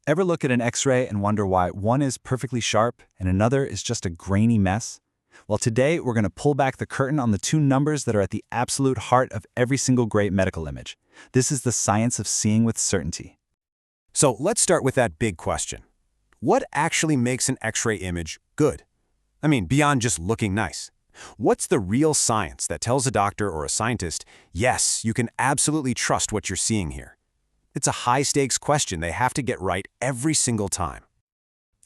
Ever look at an X-ray and wonder why one is perfectly sharp and another is just a grainy mess? Well, today we're going to pull back the curtain on the two numbers that are at the absolute heart of every single great medical image. This is the science of seeing with certainty. So let's start with that big question. What actually makes an X-ray image good? I mean, beyond just looking nice. What's the real science that tells a doctor or a scientist, yes, you can absolutely trust what you're seeing here? It's a high-stakes question they have to get right every single time.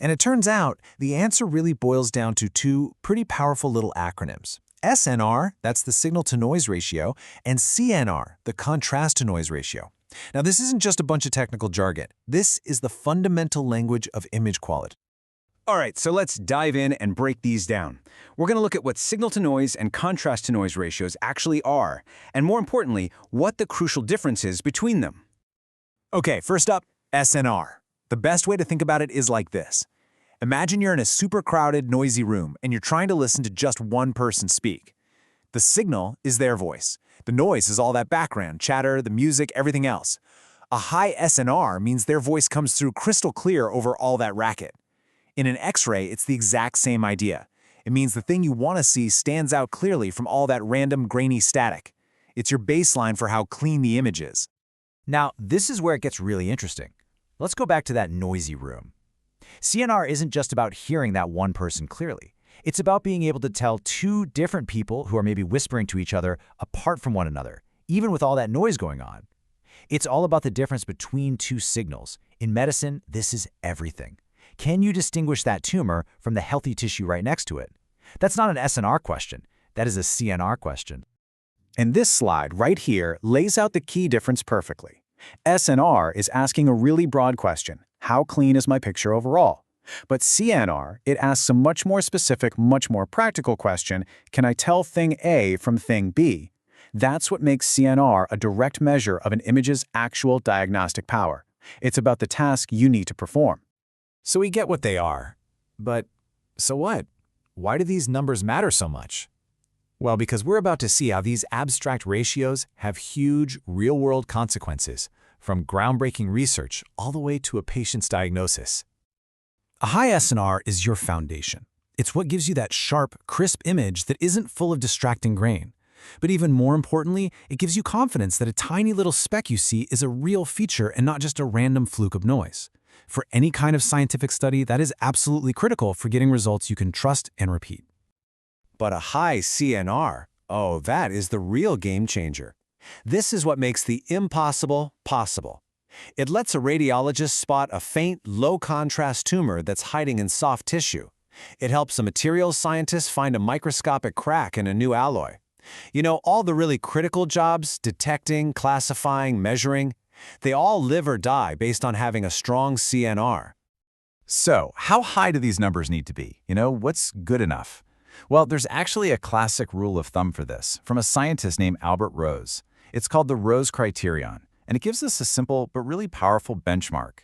And it turns out the answer really boils down to two pretty powerful little acronyms. SNR, that's the signal-to-noise ratio, and CNR, the contrast-to-noise ratio. Now, this isn't just a bunch of technical jargon. This is the fundamental language of image quality. All right, so let's dive in and break these down. We're going to look at what signal-to-noise and contrast-to-noise ratios actually are, and more importantly, what the crucial difference is between them. Okay, first up, SNR. The best way to think about it is like this. Imagine you're in a super crowded, noisy room and you're trying to listen to just one person speak. The signal is their voice. The noise is all that background, chatter, the music, everything else. A high SNR means their voice comes through crystal clear over all that racket. In an X-ray, it's the exact same idea. It means the thing you want to see stands out clearly from all that random, grainy static. It's your baseline for how clean the image is. Now, this is where it gets really interesting. Let's go back to that noisy room. CNR isn't just about hearing that one person clearly. It's about being able to tell two different people who are maybe whispering to each other apart from one another, even with all that noise going on. It's all about the difference between two signals. In medicine, this is everything. Can you distinguish that tumor from the healthy tissue right next to it? That's not an SNR question. That is a CNR question. And this slide right here lays out the key difference perfectly. SNR is asking a really broad question. How clean is my picture overall? But CNR, it asks a much more specific, much more practical question. Can I tell thing A from thing B? That's what makes CNR a direct measure of an image's actual diagnostic power. It's about the task you need to perform. So we get what they are. But so what? Why do these numbers matter so much? Well, because we're about to see how these abstract ratios have huge, real-world consequences, from groundbreaking research all the way to a patient's diagnosis. A high SNR is your foundation. It's what gives you that sharp, crisp image that isn't full of distracting grain. But even more importantly, it gives you confidence that a tiny little speck you see is a real feature and not just a random fluke of noise. For any kind of scientific study, that is absolutely critical for getting results you can trust and repeat. But a high CNR, oh, that is the real game changer. This is what makes the impossible possible. It lets a radiologist spot a faint, low-contrast tumor that's hiding in soft tissue. It helps a materials scientist find a microscopic crack in a new alloy. You know, all the really critical jobs, detecting, classifying, measuring, they all live or die based on having a strong CNR. So, how high do these numbers need to be? What's good enough? Well, there's actually a classic rule of thumb for this from a scientist named Albert Rose. It's called the Rose criterion, and it gives us a simple but really powerful benchmark.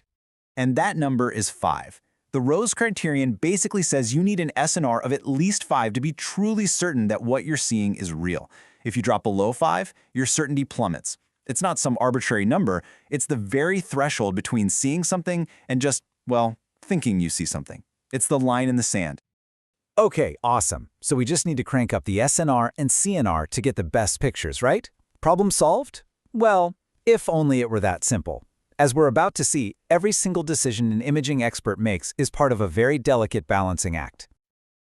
And that number is 5. The Rose criterion basically says you need an SNR of at least 5 to be truly certain that what you're seeing is real. If you drop below 5, your certainty plummets. It's not some arbitrary number, it's the very threshold between seeing something and just, well, thinking you see something. It's the line in the sand. Okay, awesome. So we just need to crank up the SNR and CNR to get the best pictures, right? Problem solved? Well, if only it were that simple. As we're about to see, every single decision an imaging expert makes is part of a very delicate balancing act.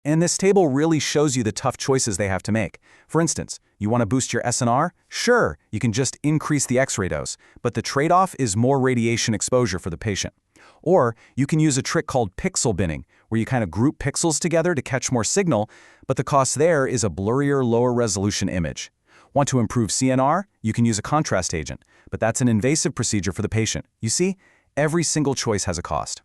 And this table really shows you the tough choices they have to make. For instance, you want to boost your SNR? Sure, you can just increase the X-ray dose, but the trade-off is more radiation exposure for the patient. Or you can use a trick called pixel binning, where you kind of group pixels together to catch more signal, but the cost there is a blurrier, lower resolution image. Want to improve CNR? You can use a contrast agent, but that's an invasive procedure for the patient. You see, every single choice has a cost.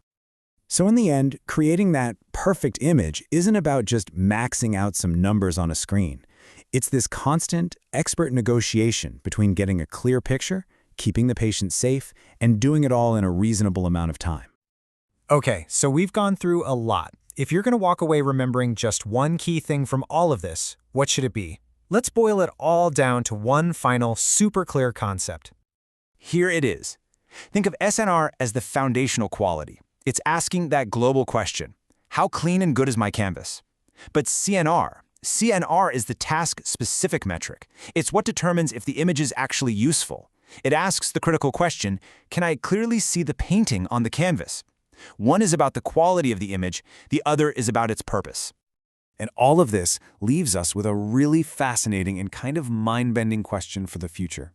So in the end, creating that perfect image isn't about just maxing out some numbers on a screen. It's this constant, expert negotiation between getting a clear picture, keeping the patient safe, and doing it all in a reasonable amount of time. Okay, so we've gone through a lot. If you're going to walk away remembering just one key thing from all of this, what should it be? Let's boil it all down to one final, super clear concept. Here it is. Think of SNR as the foundational quality. It's asking that global question, how clean and good is my canvas? But CNR is the task-specific metric. It's what determines if the image is actually useful. It asks the critical question, can I clearly see the painting on the canvas? One is about the quality of the image, the other is about its purpose. And all of this leaves us with a really fascinating and kind of mind-bending question for the future.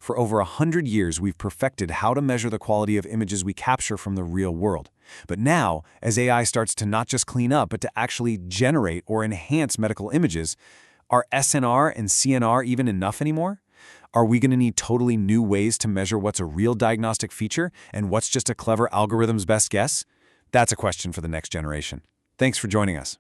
For over 100 years, we've perfected how to measure the quality of images we capture from the real world. But now, as AI starts to not just clean up, but to actually generate or enhance medical images, are SNR and CNR even enough anymore? Are we going to need totally new ways to measure what's a real diagnostic feature and what's just a clever algorithm's best guess? That's a question for the next generation. Thanks for joining us.